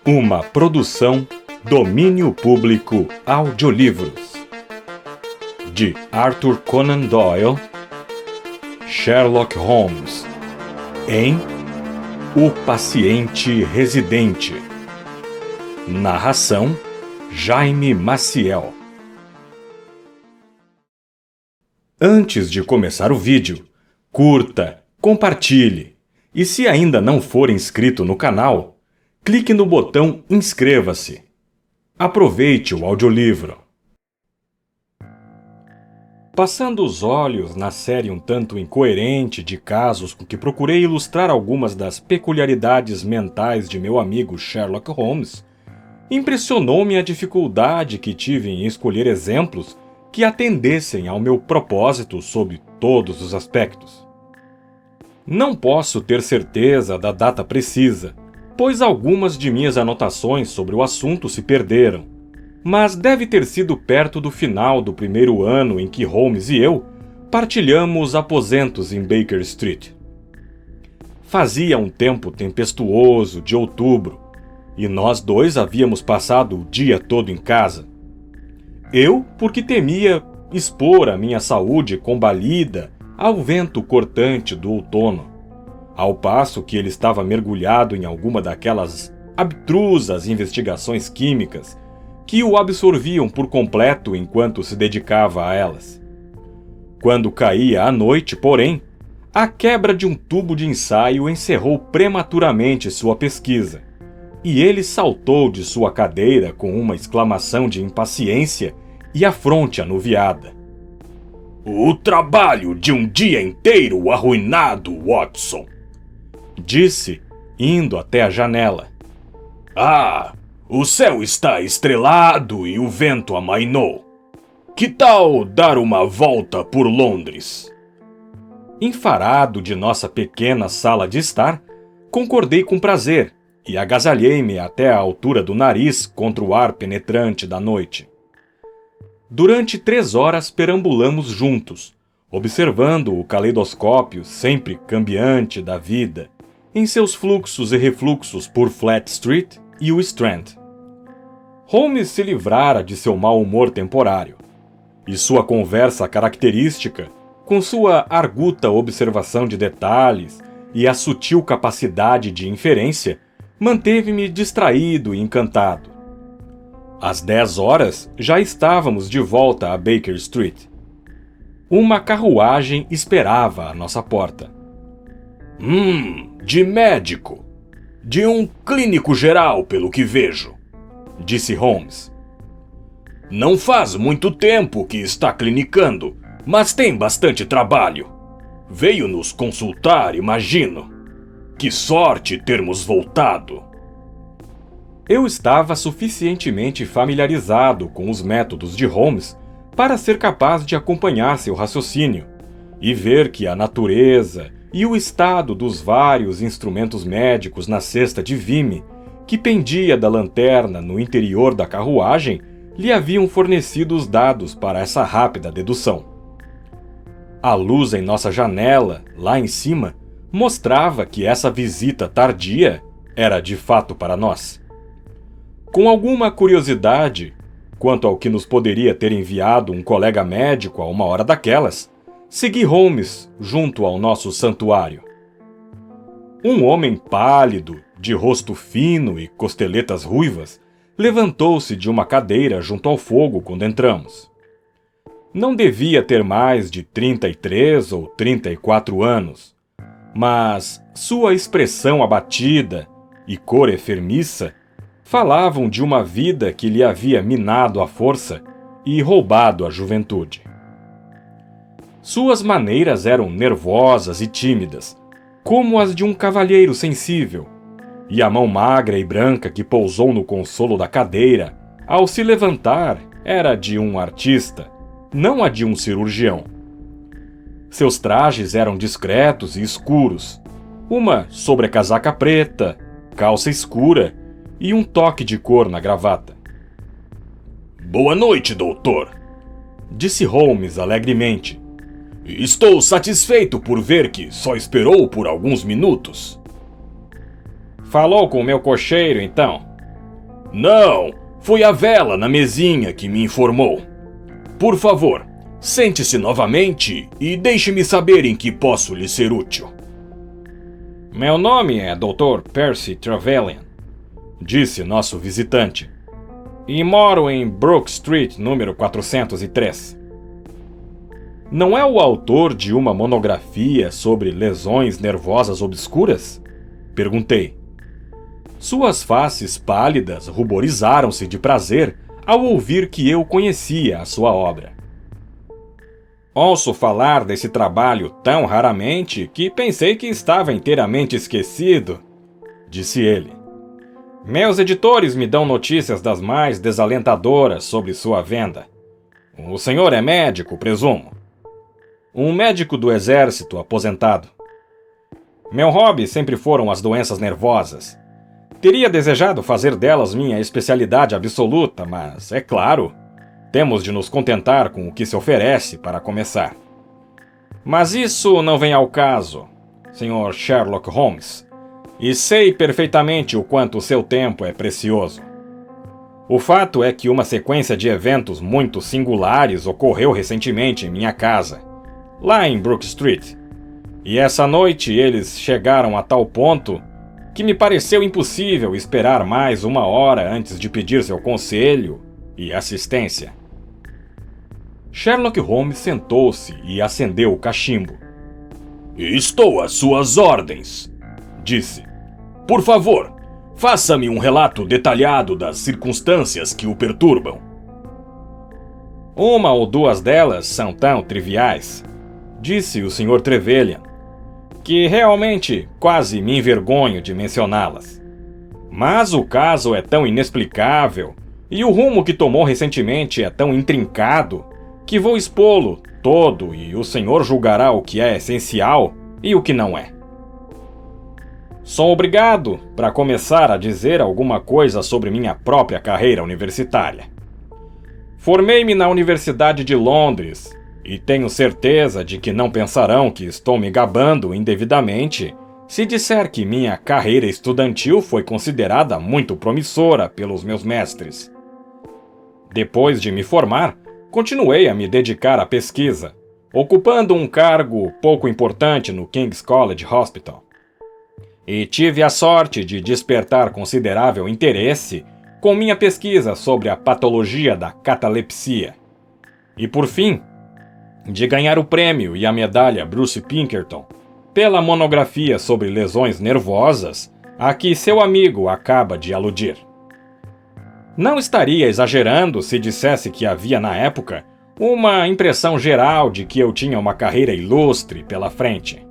Uma produção Domínio Público Audiolivros de Arthur Conan Doyle, Sherlock Holmes, em O Paciente Residente. Narração Jaime Maciel. Antes de começar o vídeo, curta, compartilhe e, se ainda não for inscrito no canal, clique no botão Inscreva-se. Aproveite o audiolivro. Passando os olhos na série um tanto incoerente de casos com que procurei ilustrar algumas das peculiaridades mentais de meu amigo Sherlock Holmes, impressionou-me a dificuldade que tive em escolher exemplos que atendessem ao meu propósito sob todos os aspectos. Não posso ter certeza da data precisa, pois algumas de minhas anotações sobre o assunto se perderam, mas deve ter sido perto do final do primeiro ano em que Holmes e eu partilhamos aposentos em Baker Street. Fazia um tempo tempestuoso de outubro, e nós dois havíamos passado o dia todo em casa. Eu, porque temia expor a minha saúde combalida ao vento cortante do outono, ao passo que ele estava mergulhado em alguma daquelas abstrusas investigações químicas que o absorviam por completo enquanto se dedicava a elas. Quando caía a noite, porém, a quebra de um tubo de ensaio encerrou prematuramente sua pesquisa, e ele saltou de sua cadeira com uma exclamação de impaciência e a fronte anuviada. "O trabalho de um dia inteiro arruinado, Watson!" disse, indo até a janela. "Ah, o céu está estrelado e o vento amainou. Que tal dar uma volta por Londres?" Enfarado de nossa pequena sala de estar, concordei com prazer e agasalhei-me até a altura do nariz contra o ar penetrante da noite. Durante 3 horas perambulamos juntos, observando o caleidoscópio sempre cambiante da vida, em seus fluxos e refluxos por Flat Street e o Strand. Holmes se livrara de seu mau humor temporário, e sua conversa característica, com sua arguta observação de detalhes e a sutil capacidade de inferência, manteve-me distraído e encantado. Às 10 horas, já estávamos de volta a Baker Street. Uma carruagem esperava à nossa porta. De médico. De um clínico geral, pelo que vejo", disse Holmes. "Não faz muito tempo que está clinicando, mas tem bastante trabalho. Veio nos consultar, imagino. Que sorte termos voltado." Eu estava suficientemente familiarizado com os métodos de Holmes para ser capaz de acompanhar seu raciocínio e ver que a natureza e o estado dos vários instrumentos médicos na cesta de vime, que pendia da lanterna no interior da carruagem, lhe haviam fornecido os dados para essa rápida dedução. A luz em nossa janela, lá em cima, mostrava que essa visita tardia era de fato para nós. Com alguma curiosidade quanto ao que nos poderia ter enviado um colega médico a uma hora daquelas, segui Holmes junto ao nosso santuário. Um homem pálido, de rosto fino e costeletas ruivas, levantou-se de uma cadeira junto ao fogo quando entramos. Não devia ter mais de 33 ou 34 anos, mas sua expressão abatida e cor enfermiça falavam de uma vida que lhe havia minado a força e roubado a juventude. Suas maneiras eram nervosas e tímidas, como as de um cavalheiro sensível, e a mão magra e branca que pousou no consolo da cadeira, ao se levantar, era de um artista, não a de um cirurgião. Seus trajes eram discretos e escuros, uma sobrecasaca preta, calça escura e um toque de cor na gravata. "Boa noite, doutor", disse Holmes alegremente. "Estou satisfeito por ver que só esperou por alguns minutos." "Falou com o meu cocheiro, então?" Não, foi a vela na mesinha que me informou. Por favor, sente-se novamente e deixe-me saber em que posso lhe ser útil. Meu nome é Dr. Percy Trevelyan, disse nosso visitante, e moro em Brook Street, número 403. Não é o autor de uma monografia sobre lesões nervosas obscuras? Perguntei. Suas faces pálidas ruborizaram-se de prazer ao ouvir que eu conhecia a sua obra. Ouço falar desse trabalho tão raramente que pensei que estava inteiramente esquecido, disse ele. Meus editores me dão notícias das mais desalentadoras sobre sua venda. O senhor é médico, presumo? Um médico do exército aposentado. Meu hobby sempre foram as doenças nervosas. Teria desejado fazer delas minha especialidade absoluta, mas, é claro, temos de nos contentar com o que se oferece para começar. Mas isso não vem ao caso, Sr. Sherlock Holmes, e sei perfeitamente o quanto o seu tempo é precioso. O fato é que uma sequência de eventos muito singulares ocorreu recentemente em minha casa, lá em Brook Street, e essa noite eles chegaram a tal ponto que me pareceu impossível esperar mais uma hora antes de pedir seu conselho e assistência. Sherlock Holmes sentou-se e acendeu o cachimbo. Estou às suas ordens, disse. Por favor, faça-me um relato detalhado das circunstâncias que o perturbam. Uma ou duas delas são tão triviais, disse o Sr. Trevelyan, que realmente quase me envergonho de mencioná-las. Mas o caso é tão inexplicável e o rumo que tomou recentemente é tão intrincado que vou expô-lo todo e o senhor julgará o que é essencial e o que não é. Sou obrigado, para começar, a dizer alguma coisa sobre minha própria carreira universitária. Formei-me na Universidade de Londres e tenho certeza de que não pensarão que estou me gabando indevidamente se disser que minha carreira estudantil foi considerada muito promissora pelos meus mestres. Depois de me formar, continuei a me dedicar à pesquisa, ocupando um cargo pouco importante no King's College Hospital. E tive a sorte de despertar considerável interesse com minha pesquisa sobre a patologia da catalepsia. E por fim, de ganhar o prêmio e a medalha Bruce Pinkerton pela monografia sobre lesões nervosas a que seu amigo acaba de aludir. Não estaria exagerando se dissesse que havia na época uma impressão geral de que eu tinha uma carreira ilustre pela frente.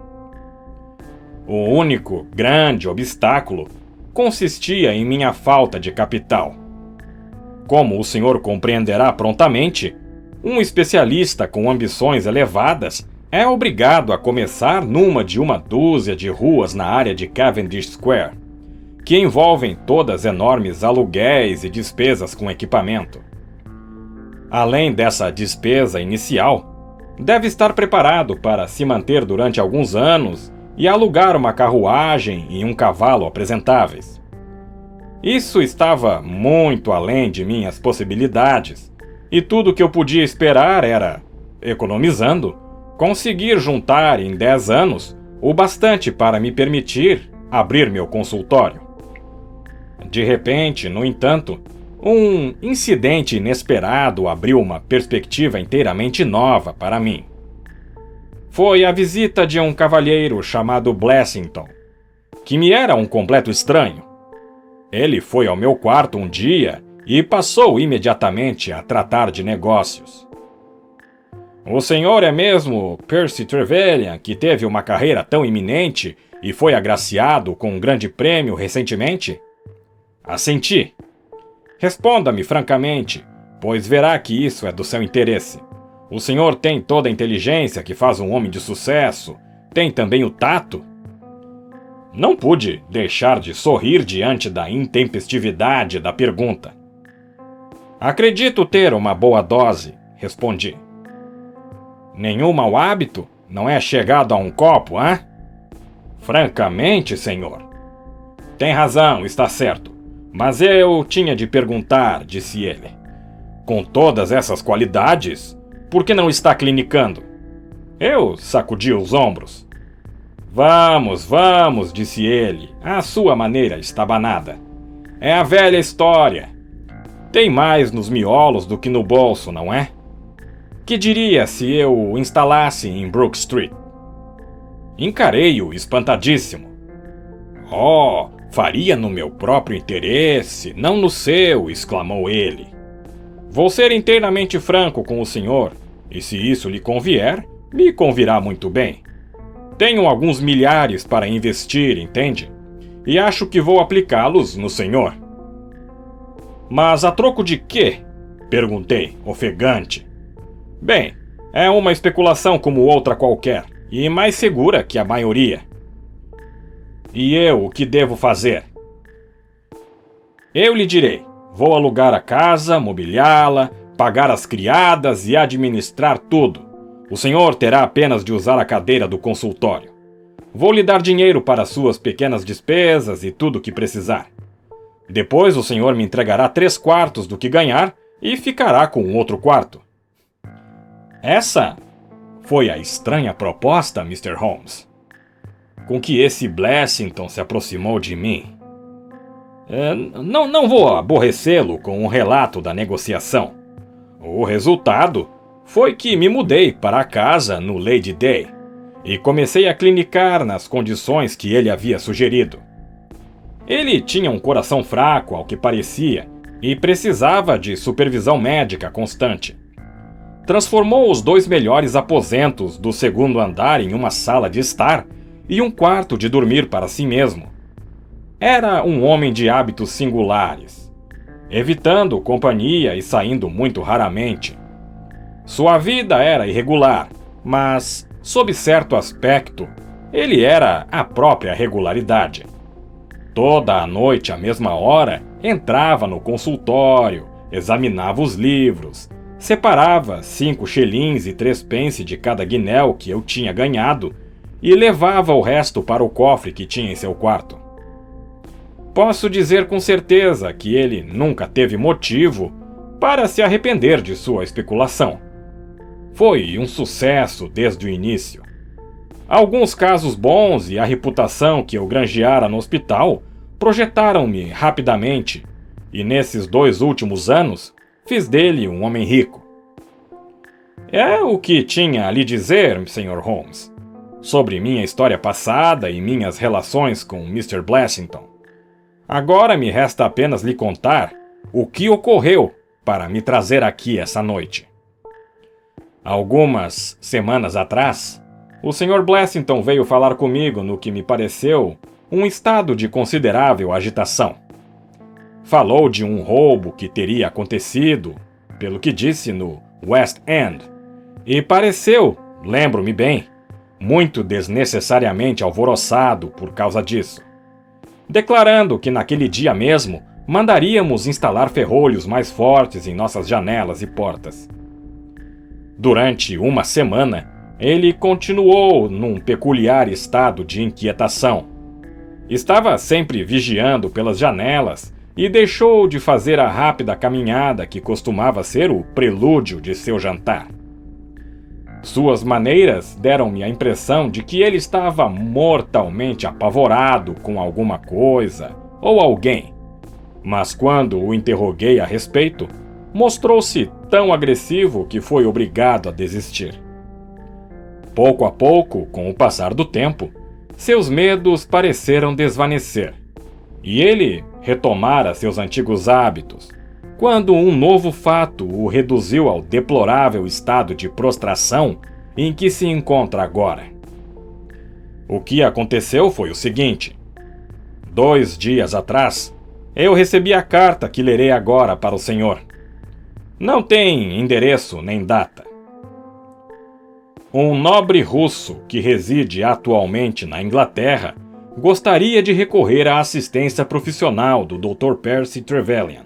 O único grande obstáculo consistia em minha falta de capital. Como o senhor compreenderá prontamente, um especialista com ambições elevadas é obrigado a começar numa de uma dúzia de ruas na área de Cavendish Square, que envolvem todas enormes aluguéis e despesas com equipamento. Além dessa despesa inicial, deve estar preparado para se manter durante alguns anos e alugar uma carruagem e um cavalo apresentáveis. Isso estava muito além de minhas possibilidades, e tudo o que eu podia esperar era, economizando, conseguir juntar em 10 anos o bastante para me permitir abrir meu consultório. De repente, no entanto, um incidente inesperado abriu uma perspectiva inteiramente nova para mim. Foi a visita de um cavalheiro chamado Blessington, que me era um completo estranho. Ele foi ao meu quarto um dia e passou imediatamente a tratar de negócios. O senhor é mesmo Percy Trevelyan, que teve uma carreira tão iminente e foi agraciado com um grande prêmio recentemente? Assenti. Responda-me francamente, pois verá que isso é do seu interesse. O senhor tem toda a inteligência que faz um homem de sucesso, tem também o tato? Não pude deixar de sorrir diante da intempestividade da pergunta. Acredito ter uma boa dose, respondi. Nenhum mau hábito? Não é chegado a um copo, hã? Francamente, senhor. Tem razão, está certo. Mas eu tinha de perguntar, disse ele. Com todas essas qualidades, por que não está clinicando? Eu sacudi os ombros. Vamos, vamos, disse ele, à sua maneira estabanada. É a velha história. Tem mais nos miolos do que no bolso, não é? Que diria se eu o instalasse em Brook Street? Encarei-o espantadíssimo. Oh, faria no meu próprio interesse, não no seu, exclamou ele. Vou ser inteiramente franco com o senhor, e se isso lhe convier, me convirá muito bem. Tenho alguns milhares para investir, entende? E acho que vou aplicá-los no senhor. Mas a troco de quê? Perguntei, ofegante. Bem, é uma especulação como outra qualquer, e mais segura que a maioria. E eu, o que devo fazer? Eu lhe direi, vou alugar a casa, mobiliá-la, pagar as criadas e administrar tudo. O senhor terá apenas de usar a cadeira do consultório. Vou lhe dar dinheiro para suas pequenas despesas e tudo o que precisar. Depois o senhor me entregará 3/4 do que ganhar e ficará com um outro quarto. Essa foi a estranha proposta, Mr. Holmes, com que esse Blessington se aproximou de mim. Não vou aborrecê-lo com um relato da negociação. O resultado foi que me mudei para a casa no Lady Day e comecei a clinicar nas condições que ele havia sugerido. Ele tinha um coração fraco, ao que parecia, e precisava de supervisão médica constante. Transformou os 2 melhores aposentos do 2º andar em uma sala de estar e um quarto de dormir para si mesmo. Era um homem de hábitos singulares, evitando companhia e saindo muito raramente. Sua vida era irregular, mas, sob certo aspecto, ele era a própria regularidade. Toda a noite, à mesma hora, entrava no consultório, examinava os livros, separava 5 shillings e 3 pence de cada guinéu que eu tinha ganhado e levava o resto para o cofre que tinha em seu quarto. Posso dizer com certeza que ele nunca teve motivo para se arrepender de sua especulação. Foi um sucesso desde o início. Alguns casos bons e a reputação que eu granjeara no hospital projetaram-me rapidamente, e nesses 2 últimos anos fiz dele um homem rico. É o que tinha a lhe dizer, Sr. Holmes, sobre minha história passada e minhas relações com Mr. Blessington. Agora me resta apenas lhe contar o que ocorreu para me trazer aqui essa noite. Algumas semanas atrás, o Sr. Blessington veio falar comigo no que me pareceu um estado de considerável agitação. Falou de um roubo que teria acontecido, pelo que disse, no West End, e pareceu, lembro-me bem, muito desnecessariamente alvoroçado por causa disso, declarando que naquele dia mesmo mandaríamos instalar ferrolhos mais fortes em nossas janelas e portas. Durante uma semana, ele continuou num peculiar estado de inquietação. Estava sempre vigiando pelas janelas e deixou de fazer a rápida caminhada que costumava ser o prelúdio de seu jantar. Suas maneiras deram-me a impressão de que ele estava mortalmente apavorado com alguma coisa ou alguém, mas quando o interroguei a respeito, mostrou-se tão agressivo que foi obrigado a desistir. Pouco a pouco, com o passar do tempo, seus medos pareceram desvanecer, e ele retomara seus antigos hábitos, quando um novo fato o reduziu ao deplorável estado de prostração em que se encontra agora. O que aconteceu foi o seguinte: 2 dias atrás, eu recebi a carta que lerei agora para o senhor. Não tem endereço nem data. Um nobre russo que reside atualmente na Inglaterra gostaria de recorrer à assistência profissional do Dr. Percy Trevelyan.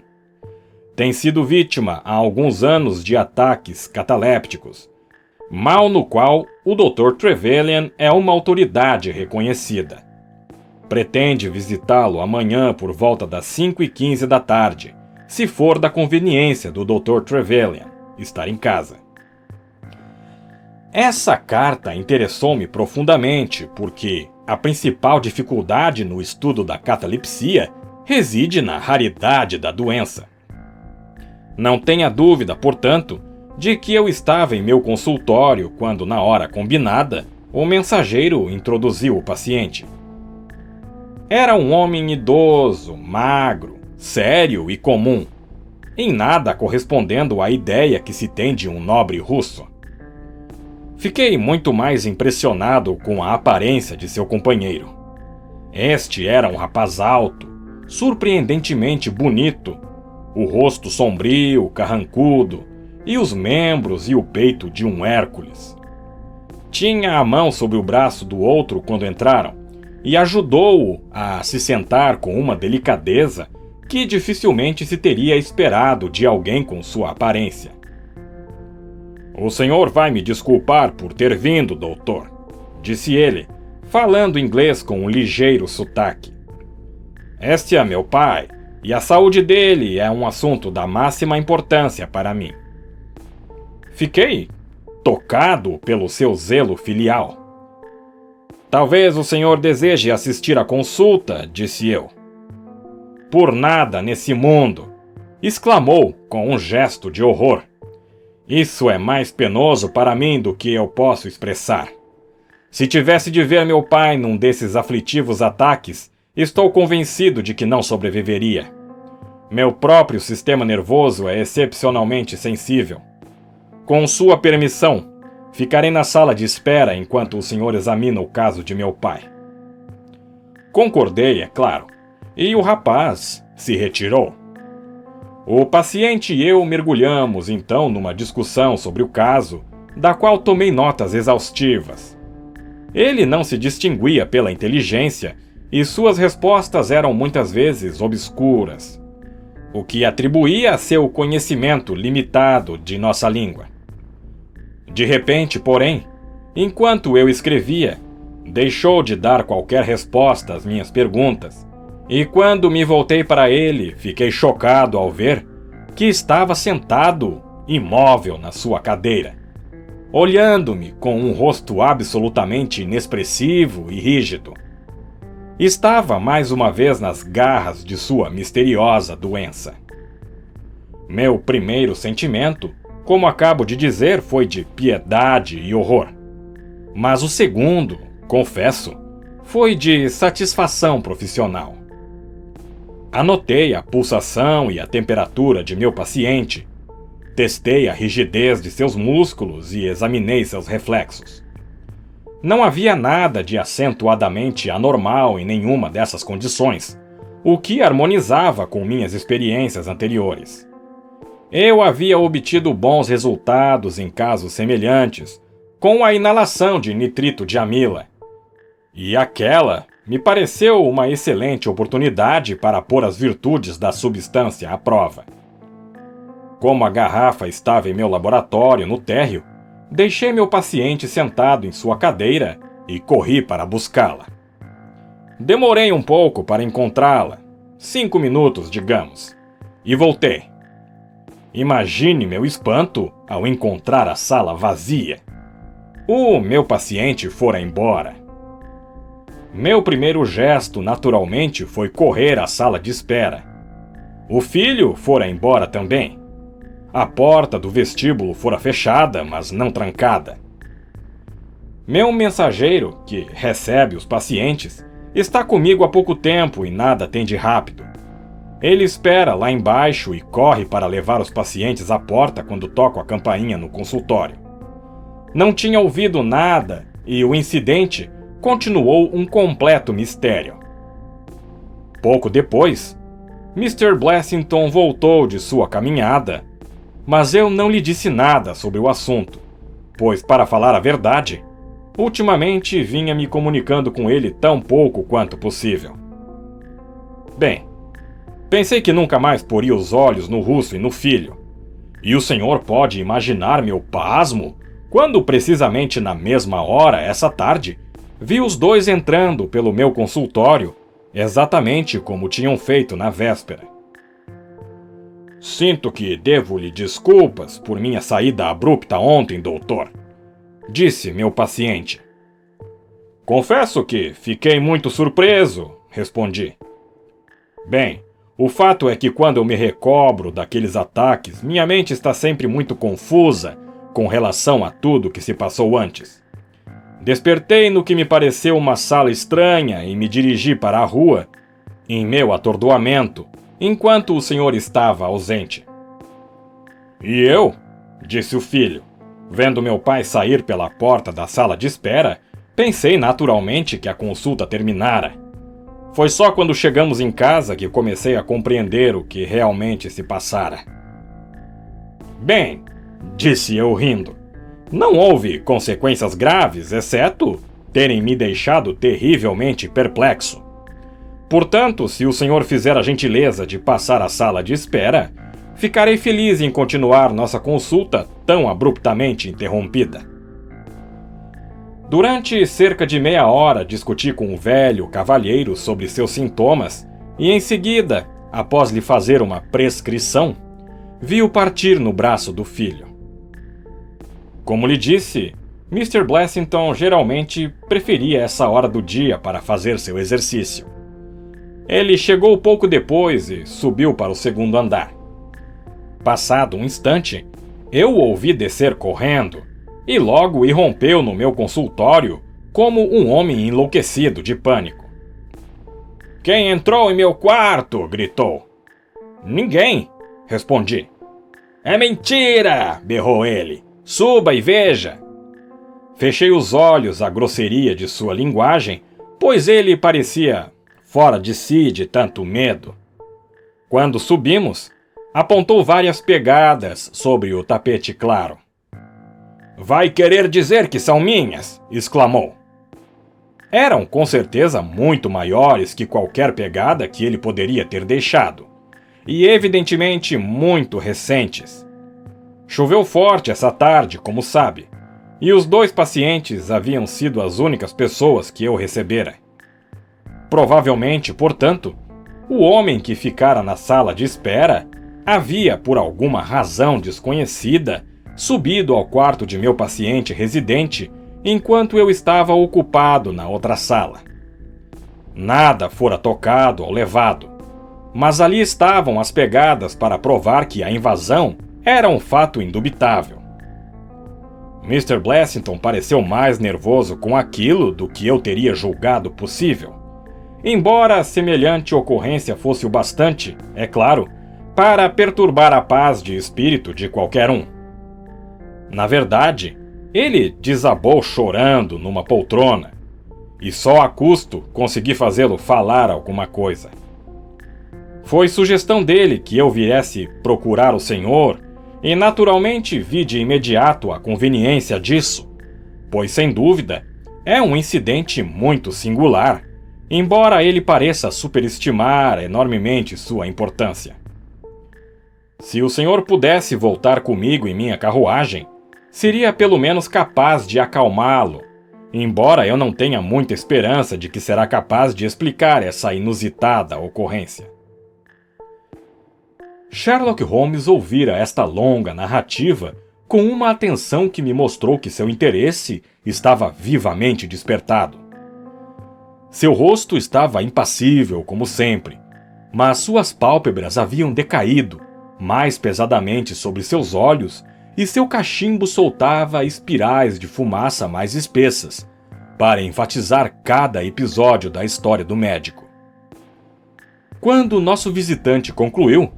Tem sido vítima há alguns anos de ataques catalépticos, mal no qual o Dr. Trevelyan é uma autoridade reconhecida. Pretende visitá-lo amanhã por volta das 5h15 da tarde, se for da conveniência do Dr. Trevelyan estar em casa. Essa carta interessou-me profundamente porque a principal dificuldade no estudo da catalepsia reside na raridade da doença. Não tenha dúvida, portanto, de que eu estava em meu consultório quando, na hora combinada, o mensageiro introduziu o paciente. Era um homem idoso, magro, sério e comum, em nada correspondendo à ideia que se tem de um nobre russo. Fiquei muito mais impressionado com a aparência de seu companheiro. Este era um rapaz alto, surpreendentemente bonito, o rosto sombrio, carrancudo, e os membros e o peito de um Hércules. Tinha a mão sobre o braço do outro quando entraram, e ajudou-o a se sentar com uma delicadeza que dificilmente se teria esperado de alguém com sua aparência. "O senhor vai me desculpar por ter vindo, doutor", disse ele, falando inglês com um ligeiro sotaque. "Este é meu pai, e a saúde dele é um assunto da máxima importância para mim." Fiquei tocado pelo seu zelo filial. "Talvez o senhor deseje assistir à consulta", disse eu. "Por nada nesse mundo", exclamou com um gesto de horror. "Isso é mais penoso para mim do que eu posso expressar. Se tivesse de ver meu pai num desses aflitivos ataques, estou convencido de que não sobreviveria. Meu próprio sistema nervoso é excepcionalmente sensível. Com sua permissão, ficarei na sala de espera enquanto o senhor examina o caso de meu pai." Concordei, é claro, e o rapaz se retirou. O paciente e eu mergulhamos então numa discussão sobre o caso, da qual tomei notas exaustivas. Ele não se distinguia pela inteligência e suas respostas eram muitas vezes obscuras, o que atribuía a seu conhecimento limitado de nossa língua. De repente, porém, enquanto eu escrevia, deixou de dar qualquer resposta às minhas perguntas, e quando me voltei para ele, fiquei chocado ao ver que estava sentado, imóvel na sua cadeira, olhando-me com um rosto absolutamente inexpressivo e rígido. Estava mais uma vez nas garras de sua misteriosa doença. Meu primeiro sentimento, como acabo de dizer, foi de piedade e horror. Mas o segundo, confesso, foi de satisfação profissional. Anotei a pulsação e a temperatura de meu paciente, testei a rigidez de seus músculos e examinei seus reflexos. Não havia nada de acentuadamente anormal em nenhuma dessas condições, o que harmonizava com minhas experiências anteriores. Eu havia obtido bons resultados em casos semelhantes, com a inalação de nitrito de amila, e aquela me pareceu uma excelente oportunidade para pôr as virtudes da substância à prova. Como a garrafa estava em meu laboratório no térreo, deixei meu paciente sentado em sua cadeira e corri para buscá-la. Demorei um pouco para encontrá-la, 5 minutos, digamos, e voltei. Imagine meu espanto ao encontrar a sala vazia. O meu paciente fora embora. Meu primeiro gesto, naturalmente, foi correr à sala de espera. O filho fora embora também. A porta do vestíbulo fora fechada, mas não trancada. Meu mensageiro, que recebe os pacientes, está comigo há pouco tempo e nada tem de rápido. Ele espera lá embaixo e corre para levar os pacientes à porta quando toco a campainha no consultório. Não tinha ouvido nada e o incidente continuou um completo mistério. Pouco depois, Mr. Blessington voltou de sua caminhada, mas eu não lhe disse nada sobre o assunto, pois, para falar a verdade, ultimamente vinha me comunicando com ele tão pouco quanto possível. Bem, pensei que nunca mais poria os olhos no russo e no filho, e o senhor pode imaginar meu pasmo quando, precisamente na mesma hora, essa tarde, vi os dois entrando pelo meu consultório exatamente como tinham feito na véspera. Sinto que devo-lhe desculpas por minha saída abrupta ontem, doutor, disse meu paciente. Confesso que fiquei muito surpreso, respondi. Bem, o fato é que quando eu me recobro daqueles ataques, minha mente está sempre muito confusa com relação a tudo que se passou antes. Despertei no que me pareceu uma sala estranha e me dirigi para a rua, em meu atordoamento, enquanto o senhor estava ausente. E eu? Disse o filho. Vendo meu pai sair pela porta da sala de espera, pensei naturalmente que a consulta terminara. Foi só quando chegamos em casa que comecei a compreender o que realmente se passara. Bem, disse eu rindo, não houve consequências graves, exceto terem me deixado terrivelmente perplexo. Portanto, se o senhor fizer a gentileza de passar à sala de espera, ficarei feliz em continuar nossa consulta tão abruptamente interrompida. Durante cerca de meia hora discuti com o velho cavalheiro sobre seus sintomas e em seguida, após lhe fazer uma prescrição, vi-o partir no braço do filho. Como lhe disse, Mr. Blessington geralmente preferia essa hora do dia para fazer seu exercício. Ele chegou pouco depois e subiu para o segundo andar. Passado um instante, eu o ouvi descer correndo e logo irrompeu no meu consultório como um homem enlouquecido de pânico. Quem entrou em meu quarto? Gritou. Ninguém, respondi. É mentira! Berrou ele. Suba e veja. Fechei os olhos à grosseria de sua linguagem, pois ele parecia fora de si de tanto medo. Quando subimos, apontou várias pegadas sobre o tapete claro. Vai querer dizer que são minhas? Exclamou. Eram com certeza muito maiores que qualquer pegada que ele poderia ter deixado, e evidentemente muito recentes. Choveu forte essa tarde, como sabe, e os 2 pacientes haviam sido as únicas pessoas que eu recebera. Provavelmente, portanto, o homem que ficara na sala de espera havia, por alguma razão desconhecida, subido ao quarto de meu paciente residente enquanto eu estava ocupado na outra sala. Nada fora tocado ou levado, mas ali estavam as pegadas para provar que a invasão era um fato indubitável. Mr. Blessington pareceu mais nervoso com aquilo do que eu teria julgado possível, embora semelhante ocorrência fosse o bastante, é claro, para perturbar a paz de espírito de qualquer um. Na verdade, ele desabou chorando numa poltrona, e só a custo consegui fazê-lo falar alguma coisa. Foi sugestão dele que eu viesse procurar o senhor, e naturalmente vi de imediato a conveniência disso, pois sem dúvida é um incidente muito singular, embora ele pareça superestimar enormemente sua importância. Se o senhor pudesse voltar comigo em minha carruagem, seria pelo menos capaz de acalmá-lo, embora eu não tenha muita esperança de que será capaz de explicar essa inusitada ocorrência. Sherlock Holmes ouvira esta longa narrativa com uma atenção que me mostrou que seu interesse estava vivamente despertado. Seu rosto estava impassível, como sempre, mas suas pálpebras haviam decaído mais pesadamente sobre seus olhos e seu cachimbo soltava espirais de fumaça mais espessas, para enfatizar cada episódio da história do médico. Quando nosso visitante concluiu,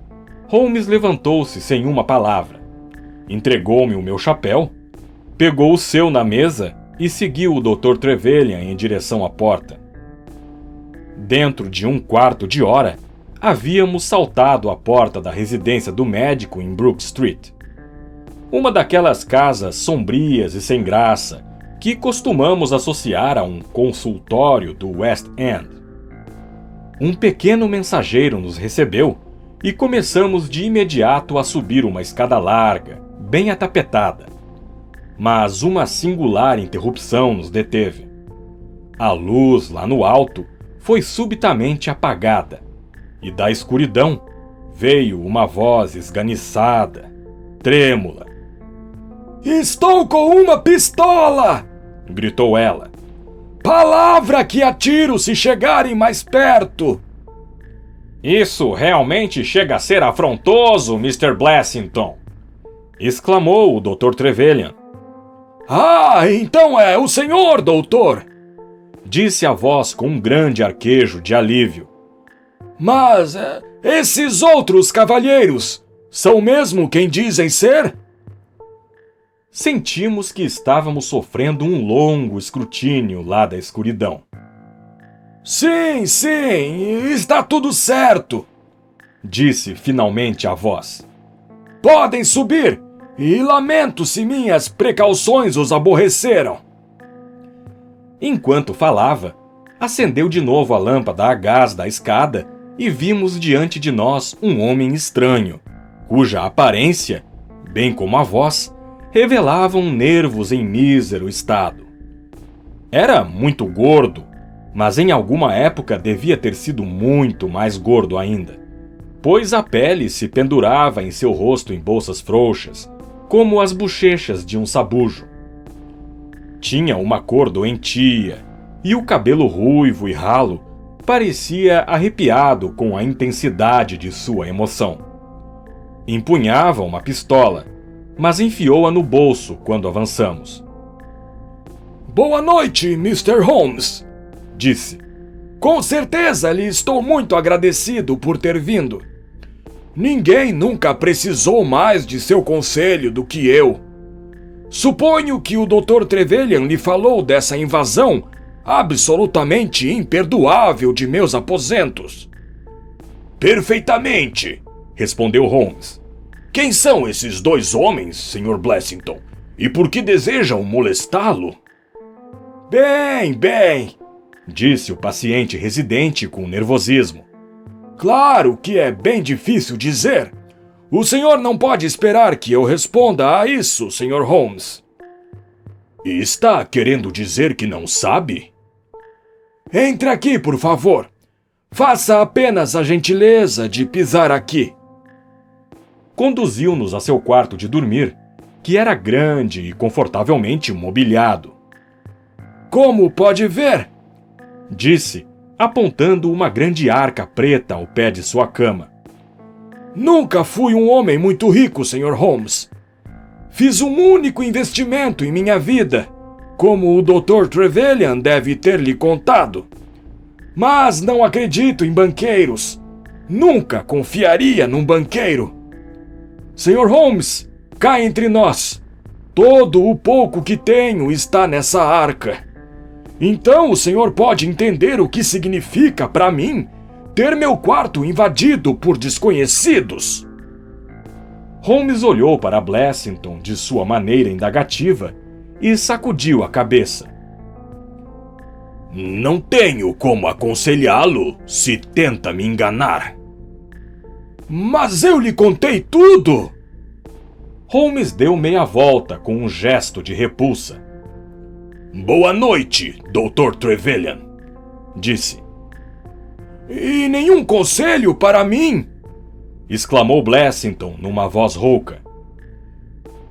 Holmes levantou-se sem uma palavra, entregou-me o meu chapéu, pegou o seu na mesa e seguiu o Dr. Trevelyan em direção à porta. Dentro de um quarto de hora, havíamos saltado a porta da residência do médico em Brook Street. Uma daquelas casas sombrias e sem graça que costumamos associar a um consultório do West End. Um pequeno mensageiro nos recebeu e começamos de imediato a subir uma escada larga, bem atapetada. Mas uma singular interrupção nos deteve. A luz lá no alto foi subitamente apagada, e da escuridão veio uma voz esganiçada, trêmula. "Estou com uma pistola!" gritou ela. "Palavra que atiro se chegarem mais perto!" Isso realmente chega a ser afrontoso, Mr. Blessington! Exclamou o Dr. Trevelyan. "Ah, então é o senhor, doutor!" Disse a voz com um grande arquejo de alívio. "Mas esses outros cavalheiros são mesmo quem dizem ser?" Sentimos que estávamos sofrendo um longo escrutínio lá da escuridão. Sim, está tudo certo!" Disse finalmente a voz. "Podem subir, e lamento se minhas precauções os aborreceram." Enquanto falava, acendeu de novo a lâmpada a gás da escada e vimos diante de nós um homem estranho, cuja aparência, bem como a voz, revelavam nervos em mísero estado. Era muito gordo, mas em alguma época devia ter sido muito mais gordo ainda, pois a pele se pendurava em seu rosto em bolsas frouxas, como as bochechas de um sabujo. Tinha uma cor doentia, e o cabelo ruivo e ralo parecia arrepiado com a intensidade de sua emoção. Empunhava uma pistola, mas enfiou-a no bolso quando avançamos. "Boa noite, Mr. Holmes", disse. "Com certeza lhe estou muito agradecido por ter vindo. Ninguém nunca precisou mais de seu conselho do que eu. Suponho que o Dr. Trevelyan lhe falou dessa invasão absolutamente imperdoável de meus aposentos." "Perfeitamente", respondeu Holmes. "Quem são esses dois homens, Sr. Blessington? E por que desejam molestá-lo?" Bem, disse o paciente residente com nervosismo. "Claro que é bem difícil dizer. O senhor não pode esperar que eu responda a isso, Sr. Holmes." "E está querendo dizer que não sabe?" "Entre aqui, por favor. Faça apenas a gentileza de pisar aqui." Conduziu-nos a seu quarto de dormir, que era grande e confortavelmente mobiliado. "Como pode ver", disse, apontando uma grande arca preta ao pé de sua cama. "Nunca fui um homem muito rico, Sr. Holmes. Fiz um único investimento em minha vida, como o Dr. Trevelyan deve ter lhe contado. Mas não acredito em banqueiros. Nunca confiaria num banqueiro. Sr. Holmes, cá entre nós, todo o pouco que tenho está nessa arca. Então o senhor pode entender o que significa para mim ter meu quarto invadido por desconhecidos." Holmes olhou para Blessington de sua maneira indagativa e sacudiu a cabeça. "Não tenho como aconselhá-lo se tenta me enganar." "Mas eu lhe contei tudo!" Holmes deu meia volta com um gesto de repulsa. "Boa noite, Dr. Trevelyan", disse. "E nenhum conselho para mim?" exclamou Blessington numa voz rouca.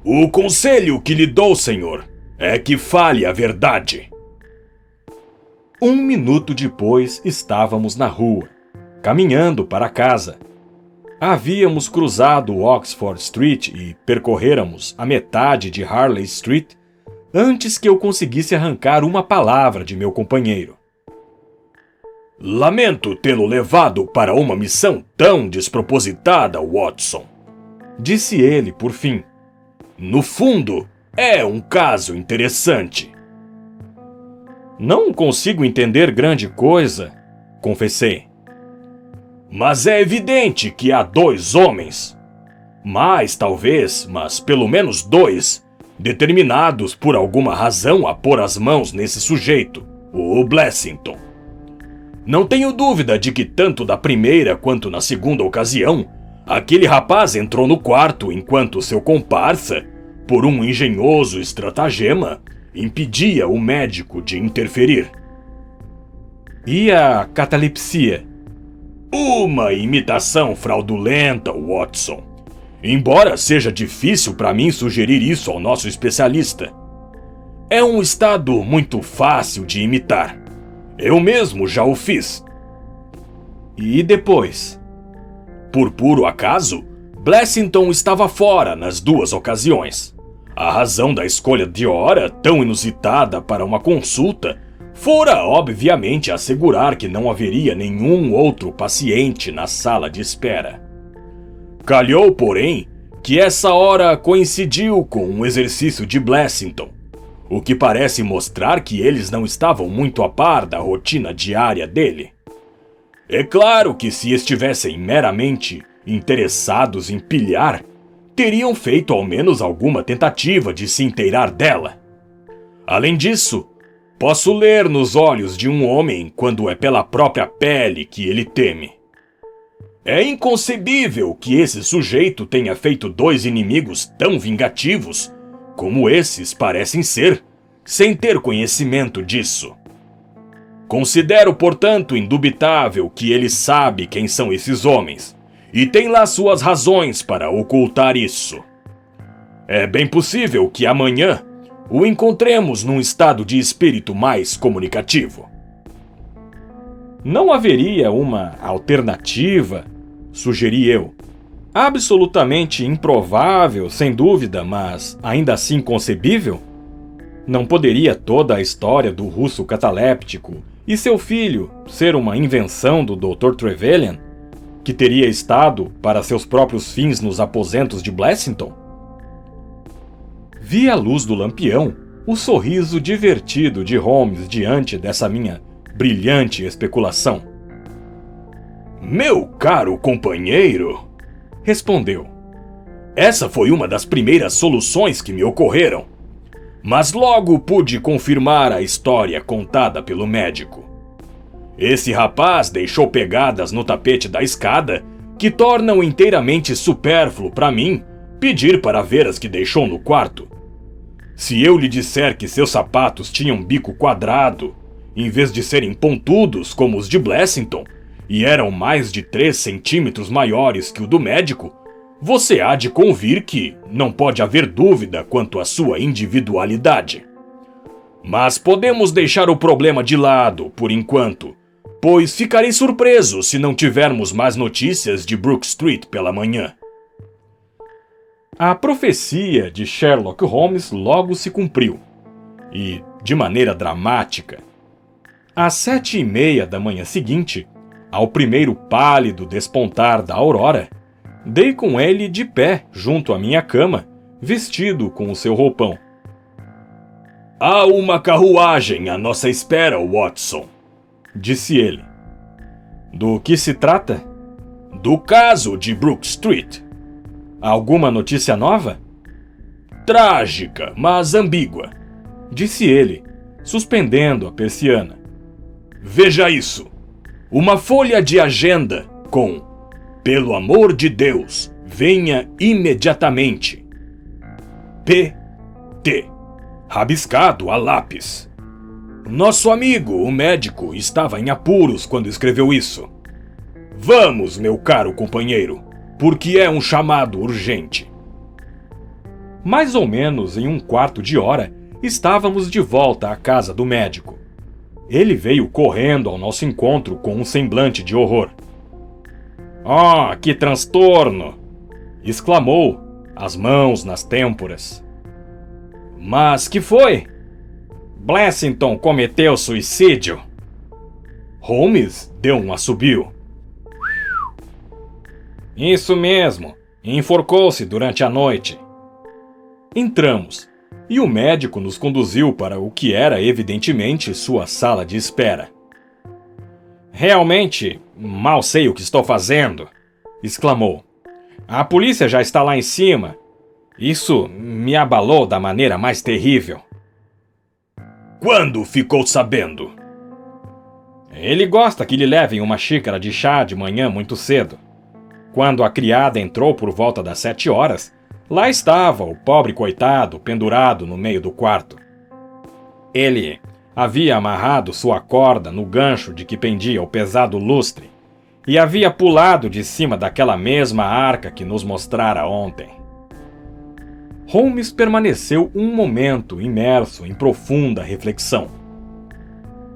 "O conselho que lhe dou, senhor, é que fale a verdade." 1 minuto depois estávamos na rua, caminhando para casa. Havíamos cruzado Oxford Street e percorrêramos a metade de Harley Street antes que eu conseguisse arrancar uma palavra de meu companheiro. "Lamento tê-lo levado para uma missão tão despropositada, Watson", disse ele por fim. "No fundo, é um caso interessante." "Não consigo entender grande coisa", confessei. "Mas é evidente que há dois homens. Mais, talvez, mas pelo menos dois, determinados por alguma razão a pôr as mãos nesse sujeito, o Blessington. Não tenho dúvida de que tanto da primeira quanto na segunda ocasião, aquele rapaz entrou no quarto enquanto seu comparsa, por um engenhoso estratagema, impedia o médico de interferir." E a catalepsia? Uma imitação fraudulenta, Watson. Embora seja difícil para mim sugerir isso ao nosso especialista. É um estado muito fácil de imitar. Eu mesmo já o fiz. E depois? Por puro acaso, Blessington estava fora nas duas ocasiões. A razão da escolha de hora tão inusitada para uma consulta fora, obviamente, assegurar que não haveria nenhum outro paciente na sala de espera. Calhou, porém, que essa hora coincidiu com um exercício de Blessington, o que parece mostrar que eles não estavam muito a par da rotina diária dele. É claro que se estivessem meramente interessados em pilhar, teriam feito ao menos alguma tentativa de se inteirar dela. Além disso, posso ler nos olhos de um homem quando é pela própria pele que ele teme. É inconcebível que esse sujeito tenha feito 2 inimigos tão vingativos como esses parecem ser, sem ter conhecimento disso. Considero, portanto, indubitável que ele sabe quem são esses homens, e tem lá suas razões para ocultar isso. É bem possível que amanhã o encontremos num estado de espírito mais comunicativo. Não haveria uma alternativa, sugeri eu. Absolutamente improvável, sem dúvida, mas ainda assim concebível? Não poderia toda a história do russo cataléptico e seu filho ser uma invenção do Dr. Trevelyan, que teria estado, para seus próprios fins, nos aposentos de Blessington? Vi à luz do lampião o sorriso divertido de Holmes diante dessa minha brilhante especulação. Meu caro companheiro, respondeu, essa foi uma das primeiras soluções que me ocorreram, mas logo pude confirmar a história contada pelo médico. Esse rapaz deixou pegadas no tapete da escada que tornam inteiramente supérfluo para mim pedir para ver as que deixou no quarto. Se eu lhe disser que seus sapatos tinham bico quadrado, em vez de serem pontudos como os de Blessington, e eram mais de 3 centímetros maiores que o do médico, você há de convir que não pode haver dúvida quanto à sua individualidade. Mas podemos deixar o problema de lado, por enquanto, pois ficarei surpreso se não tivermos mais notícias de Brook Street pela manhã. A profecia de Sherlock Holmes logo se cumpriu, e de maneira dramática. Às 7h30 da manhã seguinte, ao primeiro pálido despontar da aurora, dei com ele de pé junto à minha cama, vestido com o seu roupão. Há uma carruagem à nossa espera, Watson, disse ele. Do que se trata? Do caso de Brook Street. Alguma notícia nova? Trágica, mas ambígua, disse ele, suspendendo a persiana. Veja isso. Uma folha de agenda com "Pelo amor de Deus, venha imediatamente. P.T." rabiscado a lápis. Nosso amigo, o médico, estava em apuros quando escreveu isso. Vamos, meu caro companheiro, porque é um chamado urgente. Mais ou menos em 1/4 de hora, estávamos de volta à casa do médico. Ele veio correndo ao nosso encontro com um semblante de horror. "Oh, que transtorno!" exclamou, as mãos nas têmporas. "Mas que foi? Blessington cometeu suicídio?" Holmes deu um assobio. "Isso mesmo, enforcou-se durante a noite." Entramos, e o médico nos conduziu para o que era evidentemente sua sala de espera. "Realmente, mal sei o que estou fazendo", exclamou. "A polícia já está lá em cima. Isso me abalou da maneira mais terrível." "Quando ficou sabendo?" "Ele gosta que lhe levem uma xícara de chá de manhã muito cedo. Quando a criada entrou por volta das 7 horas, lá estava o pobre coitado pendurado no meio do quarto. Ele Havia amarrado sua corda no gancho de que pendia o pesado lustre e havia pulado de cima daquela mesma arca que nos mostrara ontem. Holmes permaneceu um momento imerso em profunda reflexão.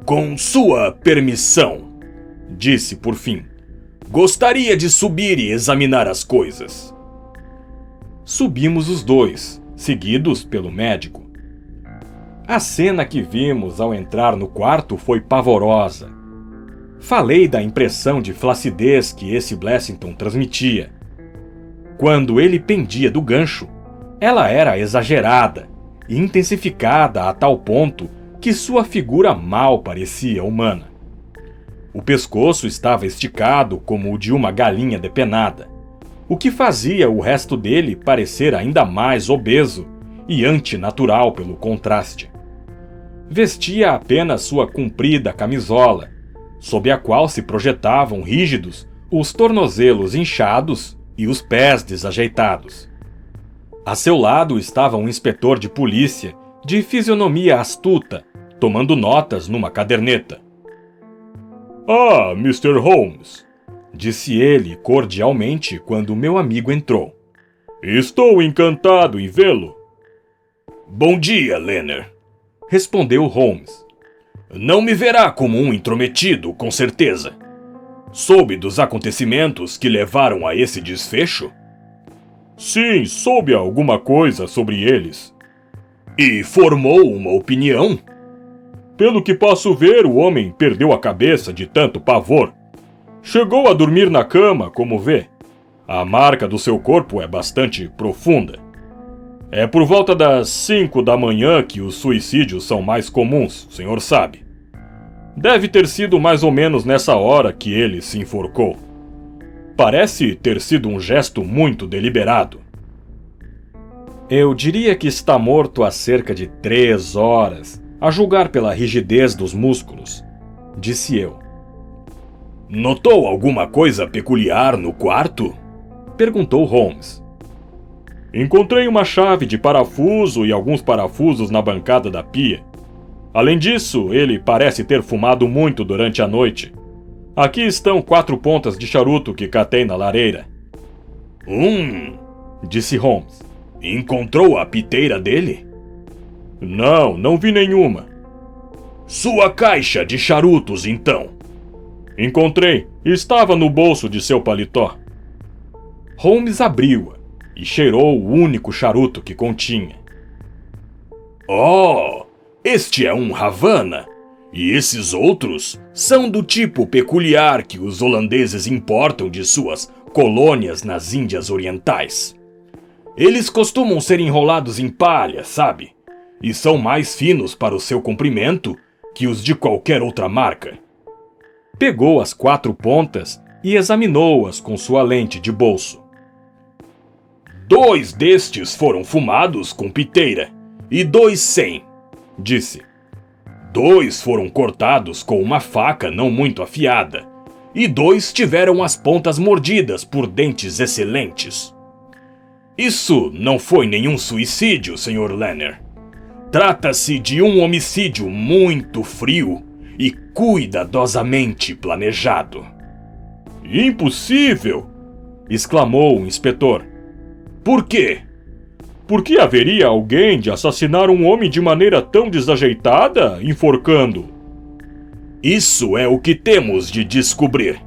Com sua permissão, disse por fim, gostaria de subir e examinar as coisas. Subimos os dois, seguidos pelo médico. A cena que vimos ao entrar no quarto foi pavorosa. Falei da impressão de flacidez que esse Blessington transmitia. Quando ele pendia do gancho, ela era exagerada e intensificada a tal ponto que sua figura mal parecia humana. O pescoço estava esticado como o de uma galinha depenada, o que fazia o resto dele parecer ainda mais obeso e antinatural pelo contraste. Vestia apenas sua comprida camisola, sob a qual se projetavam rígidos os tornozelos inchados e os pés desajeitados. A seu lado estava um inspetor de polícia de fisionomia astuta, tomando notas numa caderneta. Ah, Mr. Holmes, disse ele cordialmente quando meu amigo entrou. Estou encantado em vê-lo. Bom dia, Lanner, respondeu Holmes. Não me verá como um intrometido, com certeza. Soube dos acontecimentos que levaram a esse desfecho? Sim, soube alguma coisa sobre eles. E formou uma opinião? Pelo que posso ver, o homem perdeu a cabeça de tanto pavor. Chegou a dormir na cama, como vê. A marca do seu corpo é bastante profunda. É por volta das 5 da manhã que os suicídios são mais comuns, o senhor sabe. Deve ter sido mais ou menos nessa hora que ele se enforcou. Parece ter sido um gesto muito deliberado. Eu diria que está morto há cerca de 3 horas, a julgar pela rigidez dos músculos, disse eu. Notou alguma coisa peculiar no quarto? Perguntou Holmes. Encontrei uma chave de parafuso e alguns parafusos na bancada da pia. Além disso, ele parece ter fumado muito durante a noite. Aqui estão 4 pontas de charuto que catei na lareira. Disse Holmes. Encontrou a piteira dele? Não vi nenhuma. Sua caixa de charutos, então? Encontrei. Estava no bolso de seu paletó. Holmes abriu-a e cheirou o único charuto que continha. Oh, este é um Havana. E esses outros são do tipo peculiar que os holandeses importam de suas colônias nas Índias Orientais. Eles costumam ser enrolados em palha, sabe? E são mais finos para o seu comprimento que os de qualquer outra marca. Pegou as 4 pontas e examinou-as com sua lente de bolso. 2 destes foram fumados com piteira e 2 sem, disse. 2 foram cortados com uma faca não muito afiada e 2 tiveram as pontas mordidas por dentes excelentes. Isso não foi nenhum suicídio, Sr. Lanner. Trata-se de um homicídio muito frio e cuidadosamente planejado. Impossível! Exclamou o inspetor. Por quê? Por que haveria alguém de assassinar um homem de maneira tão desajeitada, enforcando? Isso é o que temos de descobrir.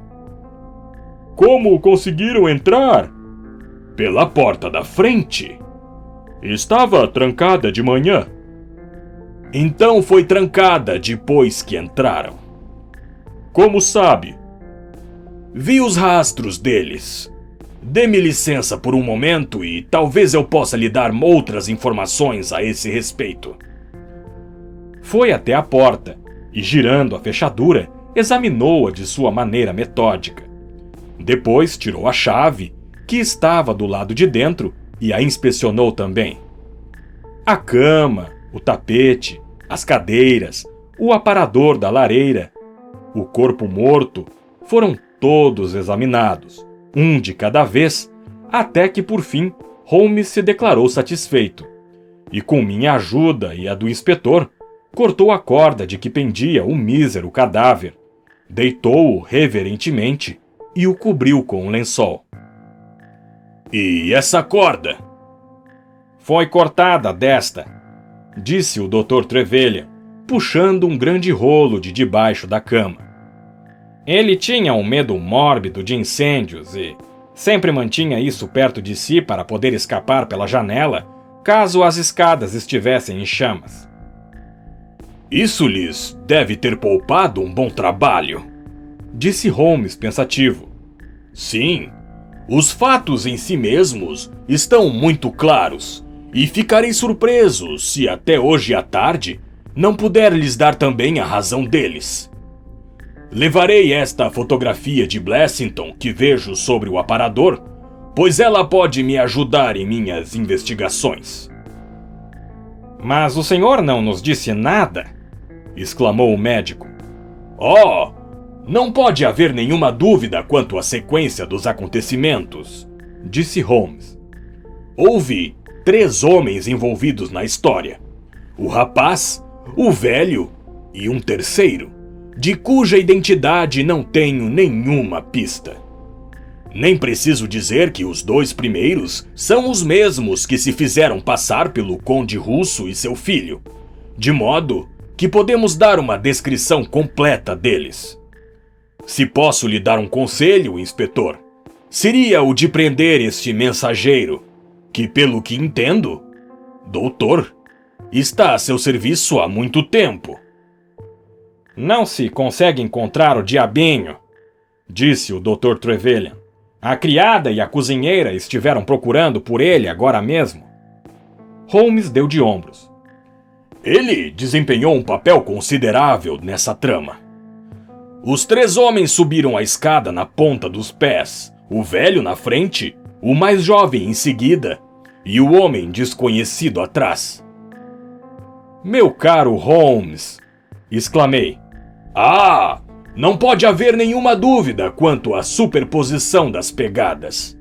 Como conseguiram entrar? Pela porta da frente. Estava trancada de manhã. Então foi trancada depois que entraram. Como sabe? Vi os rastros deles. Dê-me licença por um momento e talvez eu possa lhe dar outras informações a esse respeito. Foi até a porta e, girando a fechadura, examinou-a de sua maneira metódica. Depois tirou a chave, que estava do lado de dentro, e a inspecionou também. A cama, o tapete, as cadeiras, o aparador da lareira, o corpo morto, foram todos examinados, um de cada vez, até que por fim Holmes se declarou satisfeito. E com minha ajuda e a do inspetor, cortou a corda de que pendia o mísero cadáver, deitou-o reverentemente e o cobriu com um lençol. E essa corda? Foi cortada desta, disse o Dr. Trevelyan, puxando um grande rolo de debaixo da cama. Ele tinha um medo mórbido de incêndios e sempre mantinha isso perto de si para poder escapar pela janela caso as escadas estivessem em chamas. Isso lhes deve ter poupado um bom trabalho, disse Holmes pensativo. Sim, os fatos em si mesmos estão muito claros, e ficarei surpreso se até hoje à tarde não puder lhes dar também a razão deles. Levarei esta fotografia de Blessington que vejo sobre o aparador, pois ela pode me ajudar em minhas investigações. Mas o senhor não nos disse nada, exclamou o médico. Oh, não pode haver nenhuma dúvida quanto à sequência dos acontecimentos, disse Holmes. Houve 3 homens envolvidos na história: o rapaz, o velho e um terceiro, de cuja identidade não tenho nenhuma pista. Nem preciso dizer que os 2 primeiros são os mesmos que se fizeram passar pelo conde russo e seu filho, de modo que podemos dar uma descrição completa deles. Se posso lhe dar um conselho, inspetor, seria o de prender este mensageiro, que, pelo que entendo, doutor, está a seu serviço há muito tempo. Não se consegue encontrar o diabinho, disse o Dr. Trevelyan. A criada e a cozinheira estiveram procurando por ele agora mesmo. Holmes deu de ombros. Ele desempenhou um papel considerável nessa trama. Os 3 homens subiram a escada na ponta dos pés, o velho na frente, o mais jovem em seguida e o homem desconhecido atrás. Meu caro Holmes, exclamei. Ah, não pode haver nenhuma dúvida quanto à superposição das pegadas.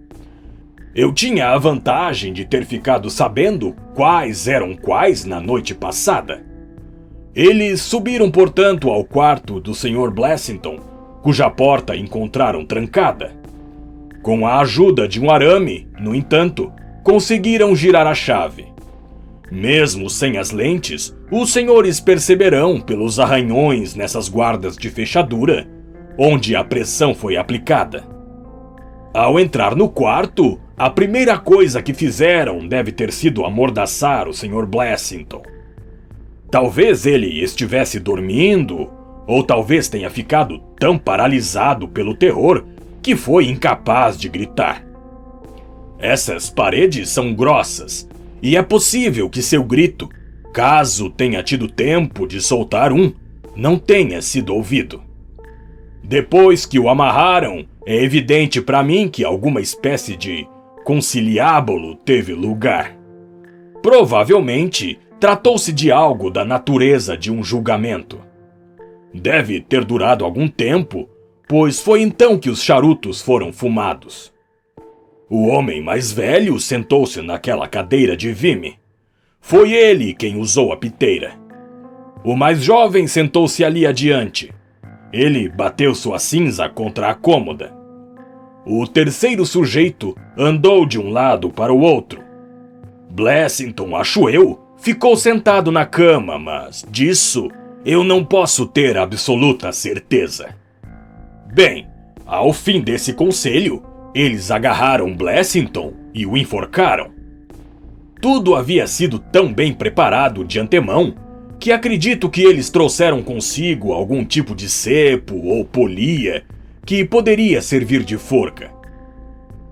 Eu tinha a vantagem de ter ficado sabendo quais eram quais na noite passada. Eles subiram, portanto, ao quarto do Sr. Blessington, cuja porta encontraram trancada. Com a ajuda de um arame, no entanto, conseguiram girar a chave. Mesmo sem as lentes, os senhores perceberão pelos arranhões nessas guardas de fechadura, onde a pressão foi aplicada. Ao entrar no quarto, a primeira coisa que fizeram deve ter sido amordaçar o Sr. Blessington. Talvez ele estivesse dormindo, ou talvez tenha ficado tão paralisado pelo terror que foi incapaz de gritar. Essas paredes são grossas, e é possível que seu grito, caso tenha tido tempo de soltar um, não tenha sido ouvido. Depois que o amarraram, é evidente para mim que alguma espécie de conciliábulo teve lugar. Provavelmente, tratou-se de algo da natureza de um julgamento. Deve ter durado algum tempo, pois foi então que os charutos foram fumados. O homem mais velho sentou-se naquela cadeira de vime. Foi ele quem usou a piteira. O mais jovem sentou-se ali adiante. Ele bateu sua cinza contra a cômoda. O terceiro sujeito andou de um lado para o outro. Blessington, acho eu, ficou sentado na cama, mas disso eu não posso ter absoluta certeza. Bem, ao fim desse conselho, eles agarraram Blessington e o enforcaram. Tudo havia sido tão bem preparado de antemão que acredito que eles trouxeram consigo algum tipo de cepo ou polia que poderia servir de forca.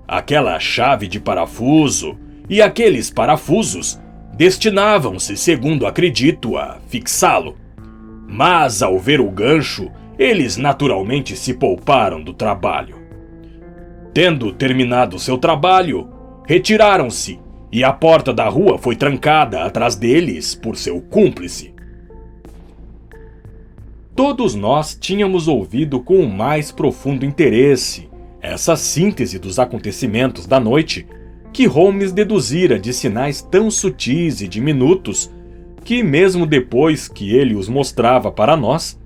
Aquela chave de parafuso e aqueles parafusos destinavam-se, segundo acredito, a fixá-lo. Mas, ao ver o gancho, eles naturalmente se pouparam do trabalho. Tendo terminado seu trabalho, retiraram-se e a porta da rua foi trancada atrás deles por seu cúmplice. Todos nós tínhamos ouvido com o mais profundo interesse essa síntese dos acontecimentos da noite que Holmes deduzira de sinais tão sutis e diminutos que, mesmo depois que ele os mostrava para nós,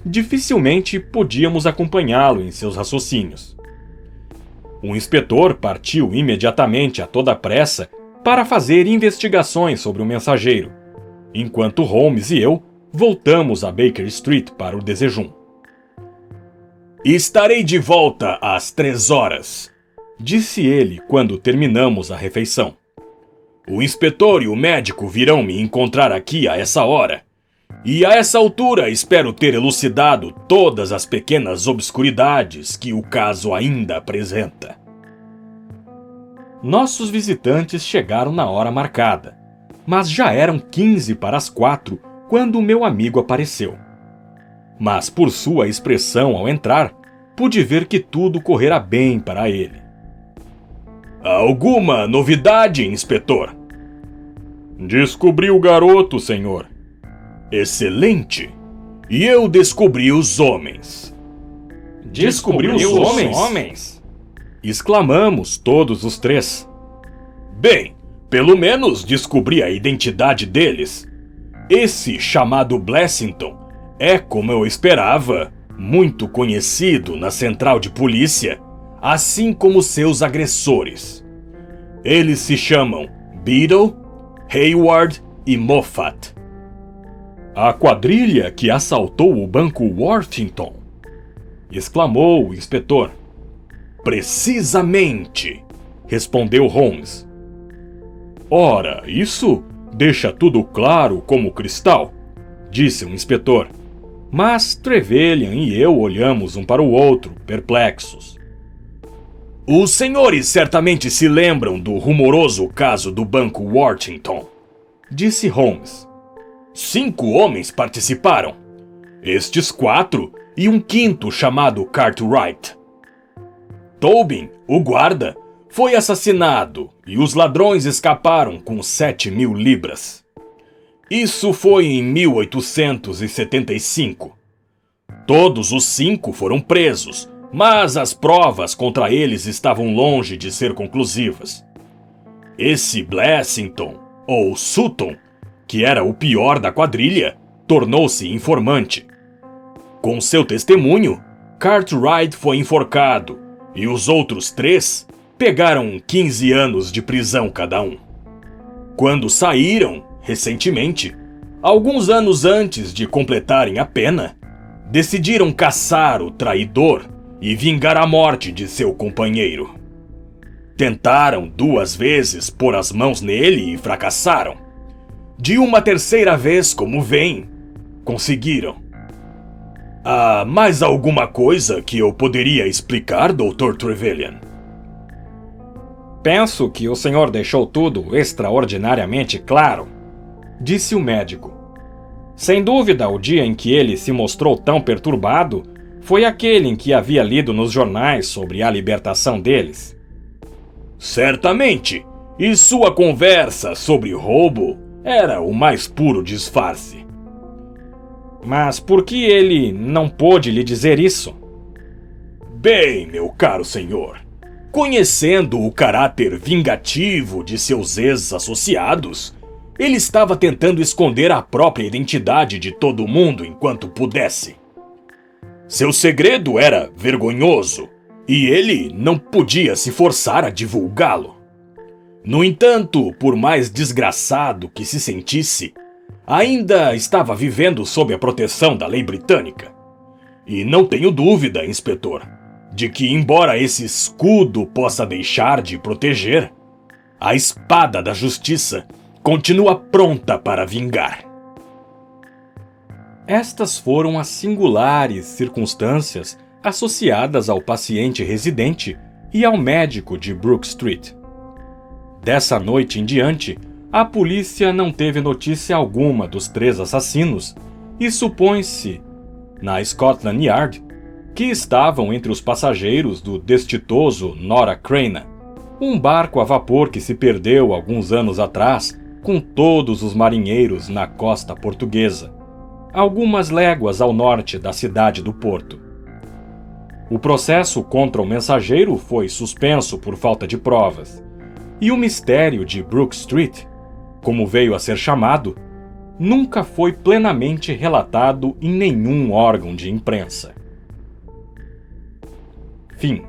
dificilmente podíamos acompanhá-lo em seus raciocínios. O inspetor partiu imediatamente a toda pressa para fazer investigações sobre o mensageiro, enquanto Holmes e eu voltamos a Baker Street para o desejum. Estarei de volta às 3 horas, disse ele quando terminamos a refeição. O inspetor e o médico virão me encontrar aqui a essa hora. E a essa altura espero ter elucidado todas as pequenas obscuridades que o caso ainda apresenta. Nossos visitantes chegaram na hora marcada, mas já eram 15 para as 4 quando o meu amigo apareceu. Mas por sua expressão ao entrar, pude ver que tudo correra bem para ele. Alguma novidade, inspetor? Descobri o garoto, senhor. Excelente. E eu descobri os homens. Descobriu os homens? Exclamamos todos os três. Bem, pelo menos descobri a identidade deles. Esse chamado Blessington é, como eu esperava, muito conhecido na central de polícia, assim como seus agressores. Eles se chamam Beadle, Hayward e Moffat. A quadrilha que assaltou o banco Worthington, exclamou o inspetor. Precisamente, respondeu Holmes. Ora, isso deixa tudo claro como cristal, disse o inspetor. Mas Trevelyan e eu olhamos um para o outro, perplexos. Os senhores certamente se lembram do rumoroso caso do banco Worthington, disse Holmes. 5 homens participaram. Estes 4 e um quinto chamado Cartwright. Tobin, o guarda, foi assassinado e os ladrões escaparam com 7.000 libras. Isso foi em 1875. Todos os 5 foram presos, mas as provas contra eles estavam longe de ser conclusivas. Esse Blessington, ou Sutton, que era o pior da quadrilha, tornou-se informante. Com seu testemunho, Cartwright foi enforcado e os outros 3 pegaram 15 anos de prisão cada um. Quando saíram, recentemente, alguns anos antes de completarem a pena, decidiram caçar o traidor e vingar a morte de seu companheiro. Tentaram 2 vezes pôr as mãos nele e fracassaram. De uma terceira vez, como vem, conseguiram. Há mais alguma coisa que eu poderia explicar, Dr. Trevelyan? Penso que o senhor deixou tudo extraordinariamente claro, disse o médico. Sem dúvida, o dia em que ele se mostrou tão perturbado foi aquele em que havia lido nos jornais sobre a libertação deles. Certamente, e sua conversa sobre roubo era o mais puro disfarce. Mas por que ele não pôde lhe dizer isso? Bem, meu caro senhor, conhecendo o caráter vingativo de seus ex-associados, ele estava tentando esconder a própria identidade de todo mundo enquanto pudesse. Seu segredo era vergonhoso e ele não podia se forçar a divulgá-lo. No entanto, por mais desgraçado que se sentisse, ainda estava vivendo sob a proteção da lei britânica. E não tenho dúvida, inspetor, de que, embora esse escudo possa deixar de proteger, a espada da justiça continua pronta para vingar. Estas foram as singulares circunstâncias associadas ao paciente residente e ao médico de Brook Street. Dessa noite em diante, a polícia não teve notícia alguma dos 3 assassinos e supõe-se, na Scotland Yard, que estavam entre os passageiros do destitoso Norah Creina, um barco a vapor que se perdeu alguns anos atrás com todos os marinheiros na costa portuguesa, algumas léguas ao norte da cidade do Porto. O processo contra o mensageiro foi suspenso por falta de provas, e o mistério de Brook Street, como veio a ser chamado, nunca foi plenamente relatado em nenhum órgão de imprensa. Fim.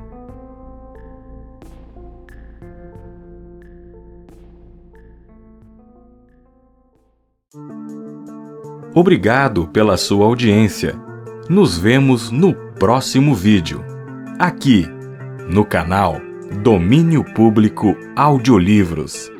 Obrigado pela sua audiência. Nos vemos no próximo vídeo, aqui no canal Domínio Público Audiolivros.